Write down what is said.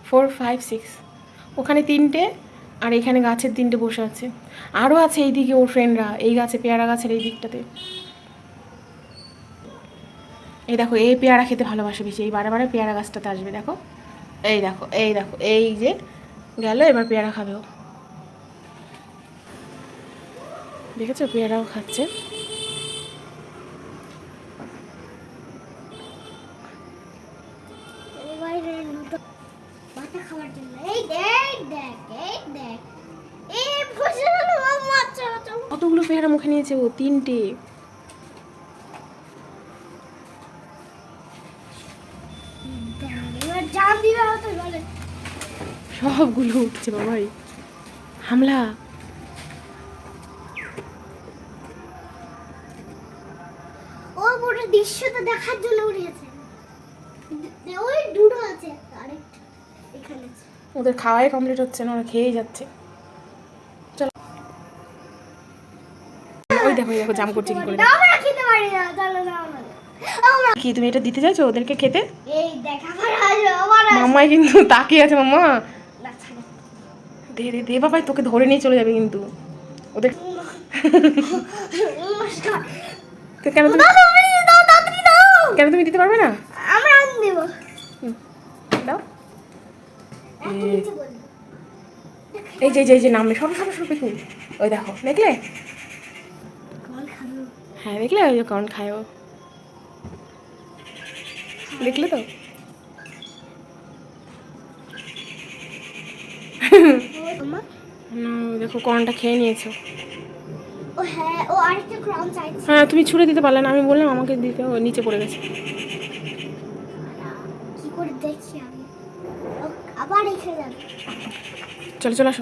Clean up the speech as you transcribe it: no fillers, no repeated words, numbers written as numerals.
4, 5, 6 ওখানে 3টে আর এখানে গাছের 3টে বসে আছে। আরও আছে এইদিকে ওর ফ্রেন্ডরা, এই গাছে পেয়ারা গাছের এই দিকটাতে। এই দেখো, এই পেয়ারা খেতে ভালোবাসে বেশি, এই বারে বারে পেয়ারা গাছটাতে আসবে। দেখো, এই দেখো, এই দেখো, এই যে গেল, এবার পেয়ারা খাবে ও। দেখেছো, পেয়ারাও খাচ্ছে। কতগুলো পেয়ারা মুখে নিয়েছে ও, 3টে। সবগুলো উঠছে বাবাই, হামলা। ও পুরো দৃশ্যটা দেখার জন্য উঠেছে। ওই দুটো আছে, আরেকটা এখানে আছে। ওদের খাওয়াই কমপ্লিট হচ্ছে না, ওরা খেয়েই যাচ্ছে। চলো, ওই দেখো, দেখো জাম করছে কি করে। আমরা খেতে পারি না, চলো না আমরা। কি তুমি এটা দিতে চাইছো ওদেরকে খেতে? এই দেখ আমার মাম্মাই কিন্তু তাকিয়ে আছে। মাম্মা দে দে দে বাবাই, তোকে ধরে নিয়ে চলে যাবে কিন্তু ওদের। কেন তুমি, কেন তুমি দিতে পারবে না? আমরা আন দেব। দাও। এই যে এই যে নামবে, সরো সরো সরো পেছু। ওই দেখো, দেখলে? হ্যাঁ দেখলে, ওই যে কর্ন খায় ও, দেখলে তো? দেখো কর্নটা খেয়ে নিয়েছো। ও হ্যাঁ, ও আরেকটা ক্রাউন চাইছে। হ্যাঁ, তুমি ছুঁড়ে দিতে পারলে না, আমি বললাম আমাকে দিতে, ও নিচে পড়ে গেছে। কি করে দেখি আমি, আবার এখানে যাবে। চলো চলো আসো।